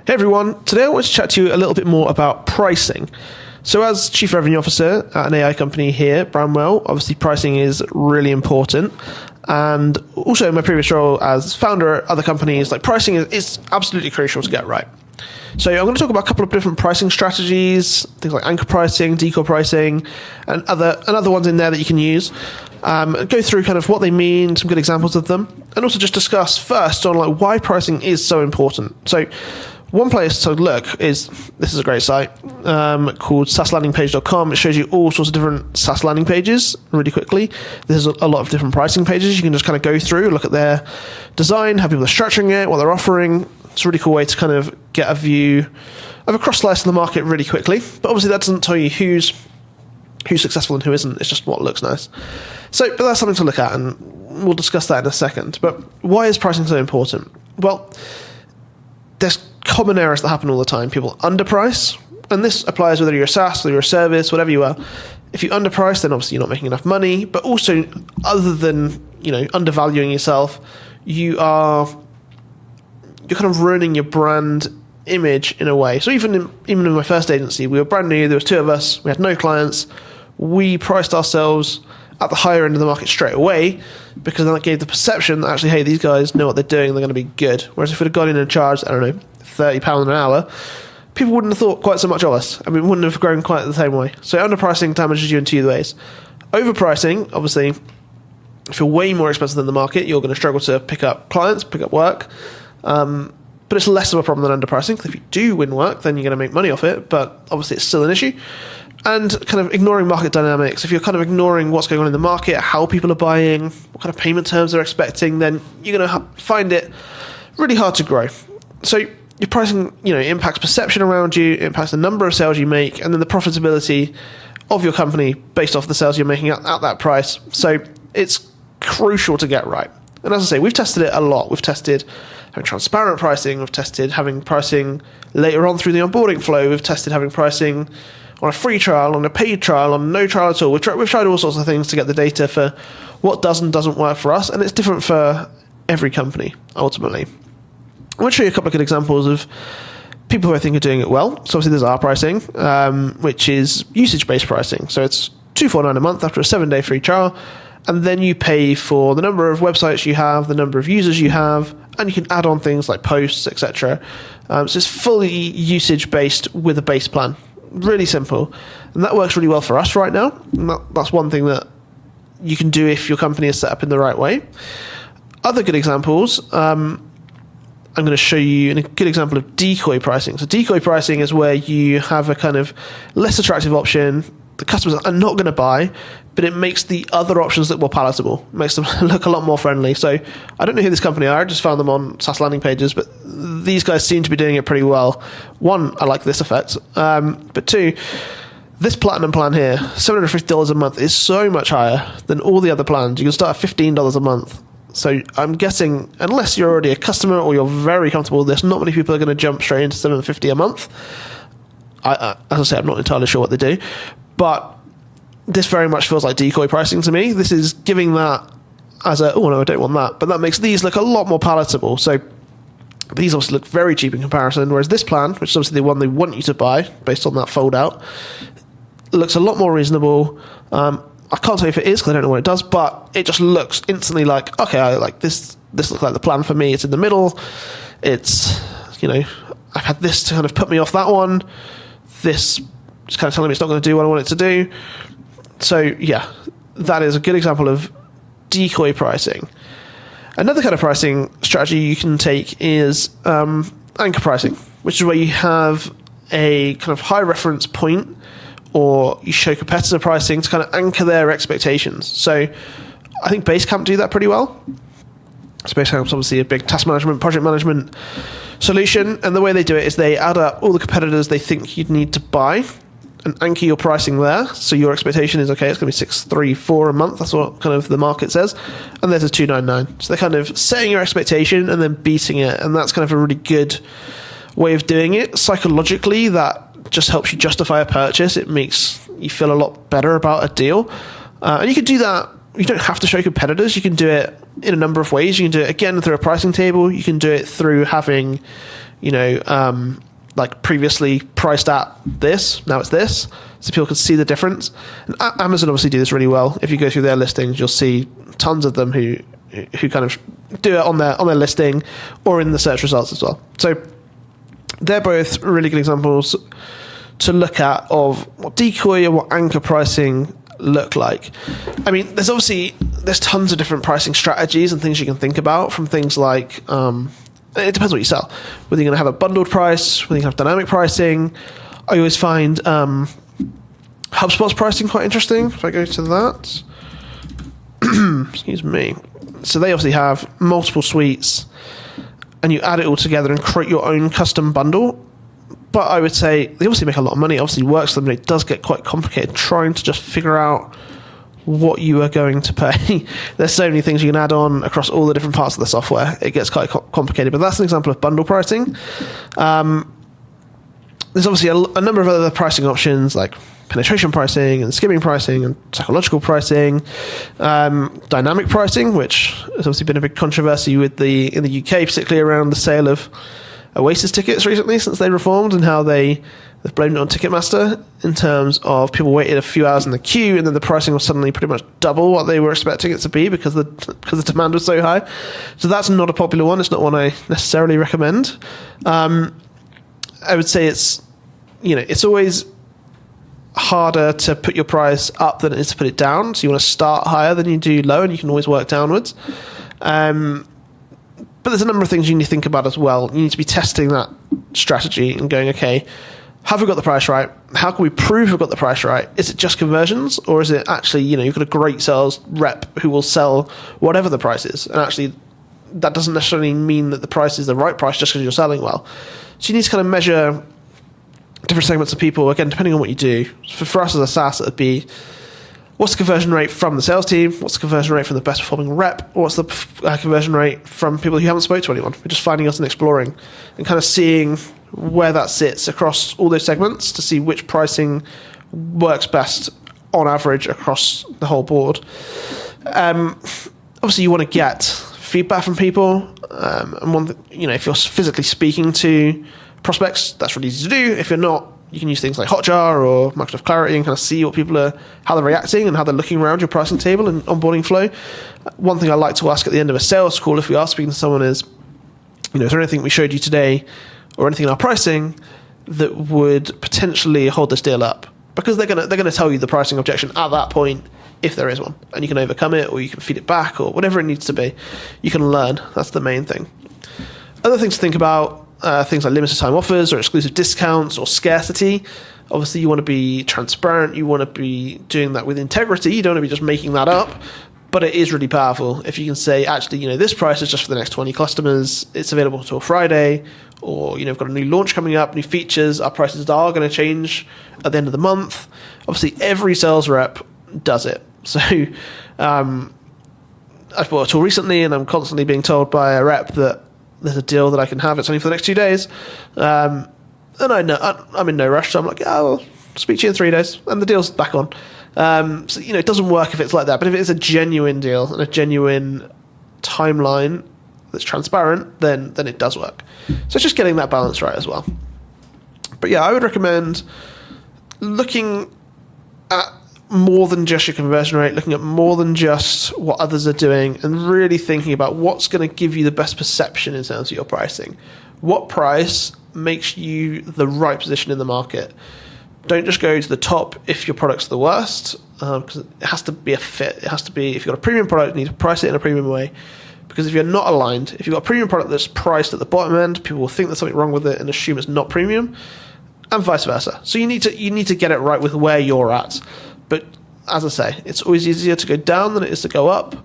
Hey everyone, today I want to chat to you a little bit more about pricing. So as Chief Revenue Officer at an AI company here, Bramwell, obviously pricing is really important. And also in my previous role as founder at other companies, like pricing is absolutely crucial to get right. So I'm going to talk about a couple of different pricing strategies, things like anchor pricing, decoy pricing, and other ones in there that you can use. Go through kind of what they mean, some good examples of them, and also just discuss first on like why pricing is so important. So one place to look is, this is a great site called SaaSlandingpage.com. It shows you all sorts of different SaaS landing pages really quickly. There's a lot of different pricing pages. You can just kind of go through, look at their design, how people are structuring it, what they're offering. It's a really cool way to kind of get a view of a cross-slice of the market really quickly. But obviously that doesn't tell you who's successful and who isn't. It's just what looks nice. But that's something to look at, and we'll discuss that in a second. But why is pricing so important? Well, there's common errors that happen all the time. People underprice, and this applies whether you're a SaaS, whether you're a service, whatever you are. If you underprice, then obviously you're not making enough money. But also, other than undervaluing yourself, you're kind of ruining your brand image in a way. So even in my first agency, we were brand new. There was two of us. We had no clients. We priced ourselves at the higher end of the market straight away, because then that gave the perception that actually, hey, these guys know what they're doing, they're going to be good. Whereas if we'd have gone in and charged, I don't know, £30 an hour, people wouldn't have thought quite so much of us. I mean, we wouldn't have grown quite the same way. So underpricing damages you in two ways. Overpricing, obviously, if you're way more expensive than the market, you're going to struggle to pick up clients, pick up work. But it's less of a problem than underpricing, because if you do win work, then you're going to make money off it, but obviously it's still an issue. And kind of ignoring market dynamics. If you're kind of ignoring what's going on in the market, how people are buying, what kind of payment terms they're expecting, then you're going to find it really hard to grow. So your pricing, impacts perception around you, impacts the number of sales you make, and then the profitability of your company based off the sales you're making at that price. So it's crucial to get right. And as I say, we've tested it a lot. We've tested having transparent pricing. We've tested having pricing later on through the onboarding flow. We've tested having pricing on a free trial, on a paid trial, on no trial at all. We've tried all sorts of things to get the data for what does and doesn't work for us, and it's different for every company, ultimately. I want to show you a couple of good examples of people who I think are doing it well. So obviously there's our pricing, which is usage-based pricing. So it's $249 a month after a 7-day free trial, and then you pay for the number of websites you have, the number of users you have, and you can add on things like posts, etc. So it's fully usage-based with a base plan. Really simple. And that works really well for us right now. And that's one thing that you can do if your company is set up in the right way. Other good examples, I'm going to show you a good example of decoy pricing. So decoy pricing is where you have a kind of less attractive option. The customers are not going to buy, but it makes the other options look more palatable. It makes them look a lot more friendly. So I don't know who this company are. I just found them on SaaS landing pages, but these guys seem to be doing it pretty well. One, I like this effect. But two, this platinum plan here, $750 a month, is so much higher than all the other plans. You can start at $15 a month. So I'm guessing, unless you're already a customer or you're very comfortable with this, not many people are going to jump straight into $750 a month. As I say, I'm not entirely sure what they do. But this very much feels like decoy pricing to me. This is giving that as a, oh no, I don't want that. But that makes these look a lot more palatable. So these obviously look very cheap in comparison, whereas this plan, which is obviously the one they want you to buy based on that fold out, looks a lot more reasonable. I can't tell you if it is because I don't know what it does, but it just looks instantly like, okay, I like this. This looks like the plan for me. It's in the middle. It's, I've had this to kind of put me off that one. This just kind of telling me it's not going to do what I want it to do. So yeah, that is a good example of decoy pricing. Another kind of pricing strategy you can take is anchor pricing, which is where you have a kind of high reference point, or you show competitor pricing to kind of anchor their expectations. So I think Basecamp do that pretty well. So Basecamp's obviously a big task management, project management solution, and the way they do it is they add up all the competitors they think you'd need to buy and anchor your pricing there. So your expectation is, okay, it's going to be $634 a month. That's what kind of the market says. And there's a $299. So they're kind of setting your expectation and then beating it. And that's kind of a really good way of doing it. Psychologically, that just helps you justify a purchase. It makes you feel a lot better about a deal. And you can do that. You don't have to show competitors. You can do it in a number of ways. You can do it, again, through a pricing table. You can do it through having like previously priced at this, now it's this, so people can see the difference. And Amazon obviously do this really well. If you go through their listings, you'll see tons of them who kind of do it on their listing or in the search results as well. So they're both really good examples to look at of what decoy and what anchor pricing look like. I mean, there's tons of different pricing strategies and things you can think about, from things like it depends what you sell, whether you're going to have a bundled price, whether you have dynamic pricing. I always find HubSpot's pricing quite interesting. If I go to that, excuse me. So they obviously have multiple suites, and you add it all together and create your own custom bundle. But I would say they obviously make a lot of money. It obviously works for them, but it does get quite complicated trying to just figure out what you are going to pay. There's so many things you can add on across all the different parts of the software. It gets quite complicated, but that's an example of bundle pricing. There's obviously a number of other pricing options like penetration pricing and skimming pricing and psychological pricing, dynamic pricing, which has obviously been a big controversy in the UK, particularly around the sale of Oasis tickets recently since they reformed, and how they've blamed it on Ticketmaster in terms of people waited a few hours in the queue and then the pricing was suddenly pretty much double what they were expecting it to be because the demand was so high. So that's not a popular one. It's not one I necessarily recommend. I would say it's always harder to put your price up than it is to put it down. So you want to start higher than you do low, and you can always work downwards. But there's a number of things you need to think about as well. You need to be testing that strategy and going, okay, have we got the price right? How can we prove we've got the price right? Is it just conversions, or is it actually, you've got a great sales rep who will sell whatever the price is? And actually, that doesn't necessarily mean that the price is the right price just because you're selling well. So you need to kind of measure different segments of people, again, depending on what you do. For us as a SaaS, it would be, what's the conversion rate from the sales team? What's the conversion rate from the best performing rep? What's the conversion rate from people who haven't spoke to anyone? We're just finding out and exploring and kind of seeing where that sits across all those segments to see which pricing works best on average across the whole board. Obviously, you want to get feedback from people. And if you're physically speaking to prospects, that's really easy to do. If you're not, you can use things like Hotjar or Microsoft Clarity and kind of see what how they're reacting and how they're looking around your pricing table and onboarding flow. One thing I like to ask at the end of a sales call, if we are speaking to someone, is, is there anything we showed you today or anything in our pricing that would potentially hold this deal up? Because they're gonna tell you the pricing objection at that point, if there is one, and you can overcome it, or you can feed it back, or whatever it needs to be. You can learn. That's the main thing. Other things to think about. Things like limited time offers or exclusive discounts or scarcity. Obviously, you want to be transparent. You want to be doing that with integrity. You don't want to be just making that up. But it is really powerful if you can say, actually, this price is just for the next 20 customers. It's available until Friday. Or, we've got a new launch coming up, new features. Our prices are going to change at the end of the month. Obviously, every sales rep does it. So I've bought a tool recently, and I'm constantly being told by a rep that there's a deal that I can have. It's only for the next 2 days. And I know I'm in no rush. So I'm like, I'll speak to you in 3 days. And the deal's back on. So, it doesn't work if it's like that. But if it's a genuine deal and a genuine timeline that's transparent, then it does work. So it's just getting that balance right as well. But yeah, I would recommend looking at more than just your conversion rate, looking at more than just what others are doing, and really thinking about what's going to give you the best perception in terms of your pricing. What price makes you the right position in the market? Don't just go to the top if your product's the worst, because it has to be a fit. It has to be, if you've got a premium product, you need to price it in a premium way. Because if you're not aligned, if you've got a premium product that's priced at the bottom end, people will think there's something wrong with it and assume it's not premium, and vice versa. So you need to get it right with where you're at. But as I say, it's always easier to go down than it is to go up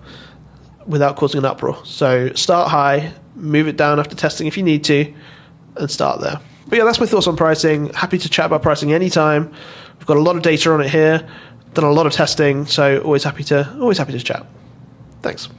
without causing an uproar. So start high, move it down after testing if you need to, and start there. But yeah, that's my thoughts on pricing. Happy to chat about pricing anytime. We've got a lot of data on it here, done a lot of testing, so always happy to chat. Thanks.